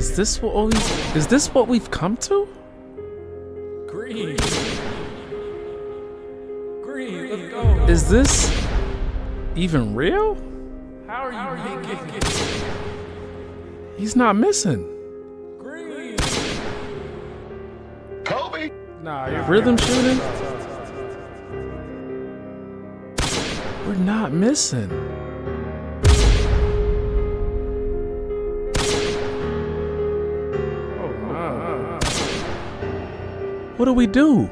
Is this what we've come to? Green. Green, let's go. Is this even real? How are you making it? He's not missing. Green. Kobe. Nah, you're Rhythm shooting? We're not missing. What do we do?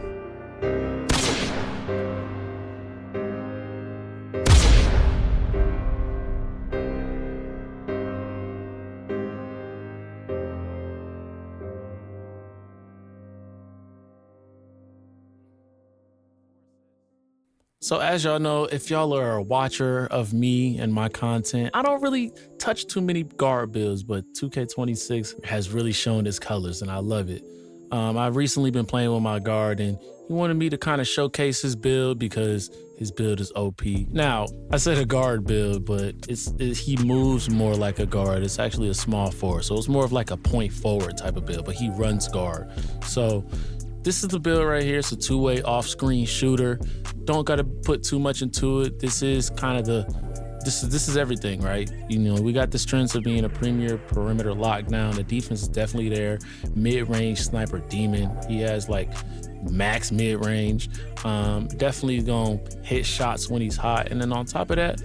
So as y'all know, if y'all are a watcher of me and my content, I don't really touch too many guard builds, but 2K26 has really shown its colors and I love it. I've recently been playing with my guard and he wanted me to kind of showcase his build because his build is OP. Now, I said a guard build, but he moves more like a guard. It's actually a small forward, so it's more of like a point forward type of build, but he runs guard. So this is the build right here. It's a two-way off-screen shooter. Don't gotta put too much into it. This is kind of this is everything, right? You know, we got the strengths of being a premier perimeter lockdown. The defense is definitely there. Mid-range sniper demon. He has like max mid-range. Definitely gonna hit shots when he's hot. And then on top of that,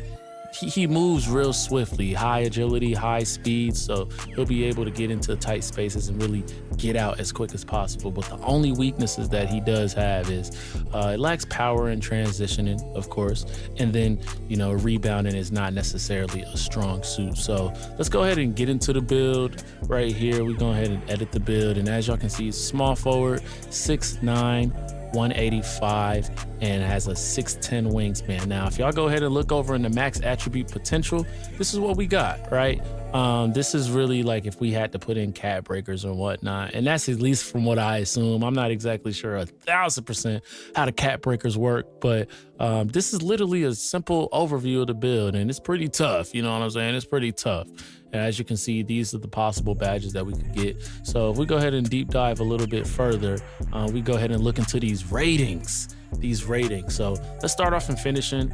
he moves real swiftly, high agility, high speed, so he'll be able to get into tight spaces and really get out as quick as possible. But the only weaknesses that he does have is it lacks power and transitioning, of course, and then, you know, rebounding is not necessarily a strong suit. So let's go ahead and get into the build right here. We go ahead and edit the build, and as y'all can see, small forward, 6'9", 185, and has a 6'10" wingspan. Now, if y'all go ahead and look over in the max attribute potential, this is what we got, right? This is really like if we had to put in cat breakers or whatnot, and that's at least from what I assume. I'm not exactly sure 1,000% how the cat breakers work, but this is literally a simple overview of the build, and it's pretty tough. You know what I'm saying? It's pretty tough. And as you can see, these are the possible badges that we could get. So if we go ahead and deep dive a little bit further, we go ahead and look into these ratings. So let's start off in finishing.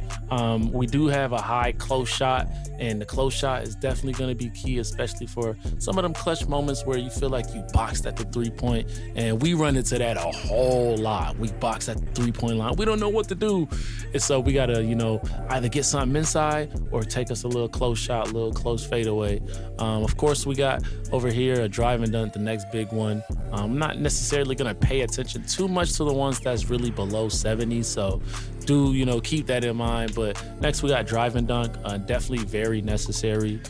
We do have a high close shot, and the close shot is definitely going to be key, especially for some of them clutch moments where you feel like you boxed at the 3-point, and we run into that a whole lot. We box at the 3-point line. We don't know what to do. And so we got to, you know, either get something inside or take us a little close shot, a little close fadeaway. Of course, we got over here a drive and dunk, the next big one. I'm not necessarily going to pay attention too much to the ones that's really below 70, so do, you know, keep that in mind. But next we got drive and dunk, definitely very necessary,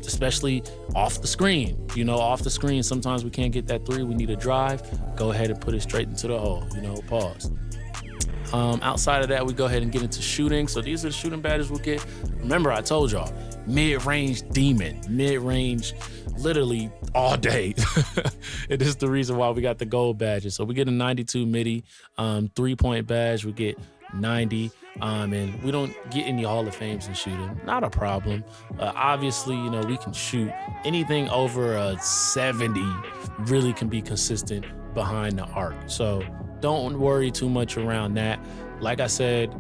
especially off the screen. You know, off the screen, sometimes we can't get that three, we need a drive, go ahead and put it straight into the hole, you know, pause. Outside of that, we go ahead and get into shooting. So these are the shooting badges we'll get. Remember, I told y'all, mid-range demon, mid-range literally all day. It is the reason why we got the gold badges. So we get a 92 midi, 3-point badge, we get 90, and we don't get any Hall of Fames in shooting. Not a problem. Obviously, you know, we can shoot anything over a 70, really can be consistent behind the arc. So don't worry too much around that. Like I said,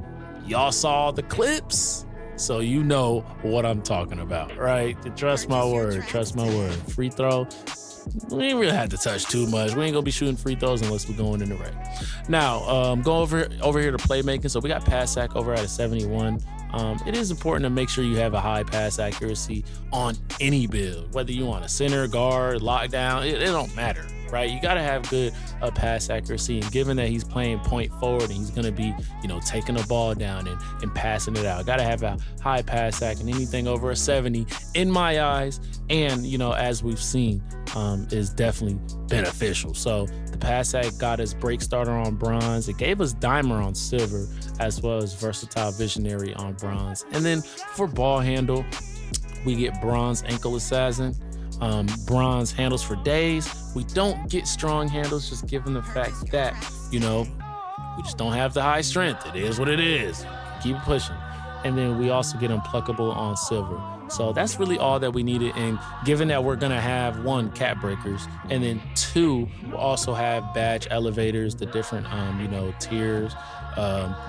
y'all saw the clips, so you know what I'm talking about, right? Trust my word, trust my word. Free throw, we ain't really had to touch too much. We ain't gonna be shooting free throws unless we're going in the rack. Now, go over here to playmaking. So we got pass sack over at a 71. It is important to make sure you have a high pass accuracy on any build, whether you want a center, guard, lockdown, it don't matter, right? You got to have good pass accuracy, and given that he's playing point forward and he's going to be, you know, taking the ball down and passing it out, got to have a high pass sack, and anything over a 70 in my eyes, and, you know, as we've seen, is definitely beneficial. So the pass sack got us break starter on bronze. It gave us dimer on silver, as well as versatile visionary on bronze. And then for ball handle, we get bronze ankle assassin, bronze handles for days. We don't get strong handles, just given the fact that, you know, we just don't have the high strength. It is what it is. Keep pushing. And then we also get unpluckable on silver. So that's really all that we needed. And given that we're gonna have 1, cap breakers, and then 2, we'll also have badge elevators, the different tiers,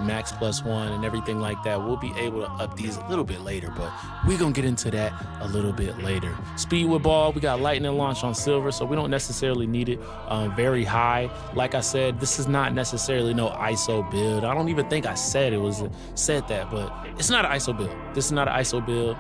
max +1 and everything like that. We'll be able to up these a little bit later, but we're gonna get into that a little bit later. Speed with ball, we got lightning launch on silver, so we don't necessarily need it very high. Like I said, this is not necessarily no ISO build. I don't even think I said that, but it's not an ISO build. This is not an ISO build.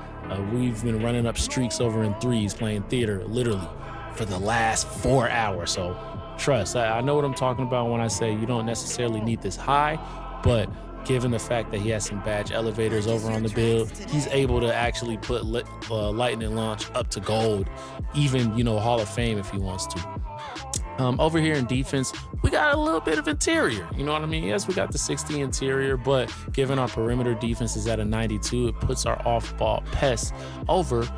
We've been running up streaks over in 3s, playing theater literally for the last 4 hours. So trust, I know what I'm talking about when I say you don't necessarily need this high, but given the fact that he has some badge elevators over on the build, he's able to actually put lightning launch up to gold, even, Hall of Fame if he wants to. Over here in defense, we got a little bit of interior. You know what I mean? Yes, we got the 60 interior, but given our perimeter defense is at a 92, it puts our off-ball pests over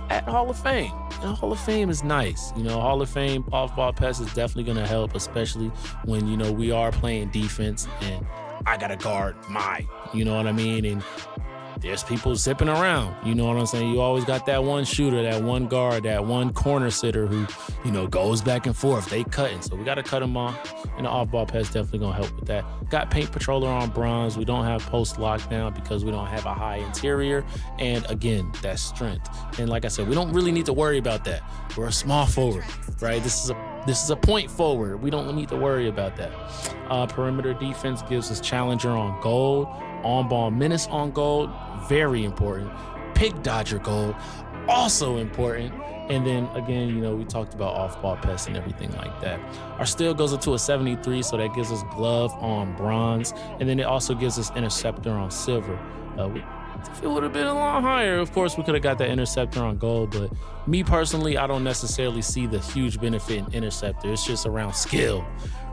at Hall of Fame. Hall of Fame is nice. Hall of Fame off-ball pests is definitely going to help, especially when, we are playing defense and I got to guard you know what I mean? And there's people zipping around. You know what I'm saying? You always got that one shooter, that one guard, that one corner sitter who, goes back and forth. They cutting. So we got to cut them off. And the off-ball pass definitely going to help with that. Got paint patroller on bronze. We don't have post lockdown because we don't have a high interior. And again, that's strength. And like I said, we don't really need to worry about that. We're a small forward, right? This is a point forward. We don't need to worry about that. Perimeter defense gives us challenger on gold. On-ball menace on gold, very important. Pick dodger gold, also important. And then again, we talked about off-ball pests and everything like that. Our steal goes up to a 73, so that gives us glove on bronze. And then it also gives us interceptor on silver. If it would have been a lot higher, of course, we could have got that interceptor on gold. But me personally, I don't necessarily see the huge benefit in interceptor. It's just around skill.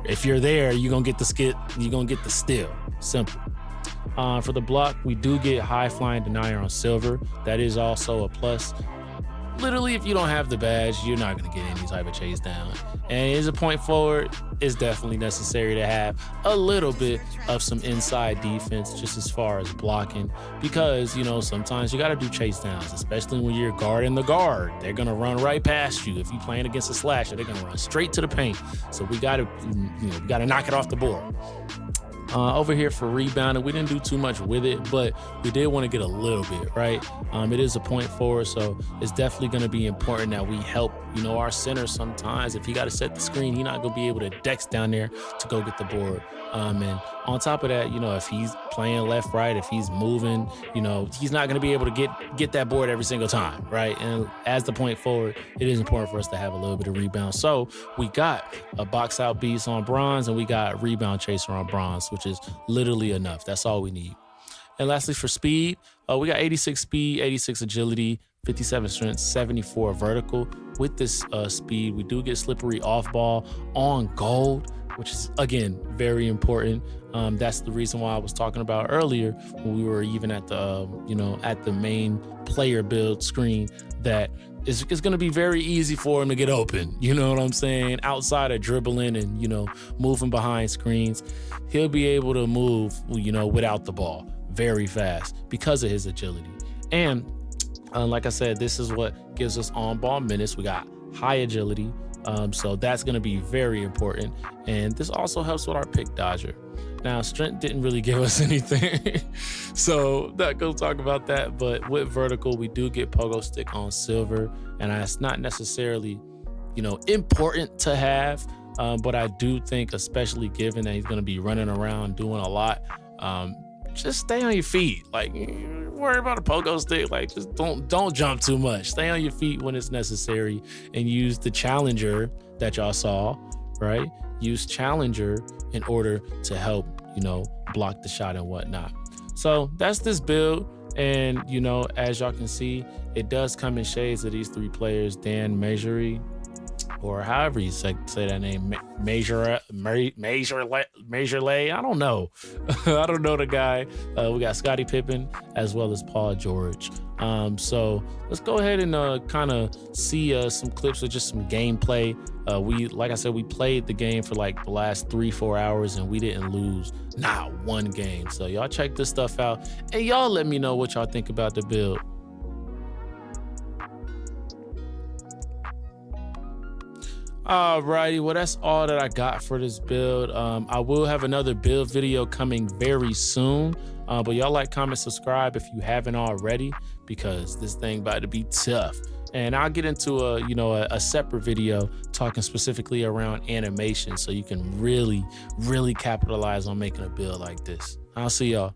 If you're there, you're going to get the skill. You're going to get the steal. Simple. For the block, we do get high flying denier on silver. That is also a plus. Literally, if you don't have the badge, you're not going to get any type of chase down. And as a point forward, it's definitely necessary to have a little bit of some inside defense just as far as blocking, because, sometimes you got to do chase downs, especially when you're guarding the guard. They're going to run right past you. If you're playing against a slasher, they're going to run straight to the paint. So we got to knock it off the board. Over here for rebounding, we didn't do too much with it, but we did want to get a little bit, right? It is a point forward, so it's definitely going to be important that we help, our center sometimes. If he got to set the screen, he's not going to be able to dex down there to go get the board. And on top of that, if he's playing left, right, if he's moving, he's not going to be able to get that board every single time, right? And as the point forward, it is important for us to have a little bit of rebound. So we got a box out beast on bronze and we got rebound chaser on bronze, which is literally enough. That's all we need. And lastly, for speed, we got 86 speed, 86 agility, 57 strength, 74 vertical. With this speed, we do get slippery off ball on gold, which is, again, very important. That's the reason why I was talking about earlier when we were even at the, at the main player build screen, that it's going to be very easy for him to get open. You know what I'm saying? Outside of dribbling and, moving behind screens, he'll be able to move, without the ball very fast because of his agility. And like I said, this is what gives us on-ball menace. We got high agility. So that's going to be very important. And this also helps with our pick dodger. Now, strength didn't really give us anything. So not going to talk about that. But with vertical, we do get pogo stick on silver. And it's not necessarily, important to have. But I do think, especially given that he's going to be running around doing a lot, just stay on your feet. Like, worry about a pogo stick. Like, just don't jump too much. Stay on your feet when it's necessary and use the challenger that y'all saw, right? Use challenger in order to help, block the shot and whatnot. So that's this build. And, as y'all can see, it does come in shades of these 3 players, Dan Majory, or however you say that name, Major Lay. I don't know. I don't know the guy. We got Scottie Pippen as well as Paul George. So let's go ahead and kind of see some clips of just some gameplay. Like I said, we played the game for like the last 3-4 hours and we didn't lose not one game. So y'all check this stuff out and y'all let me know what y'all think about the build. Alrighty, well that's all that I got for this build. I will have another build video coming very soon, but y'all like, comment, subscribe if you haven't already, because this thing about to be tough. And I'll get into a separate video talking specifically around animation, so you can really capitalize on making a build like this. I'll see y'all.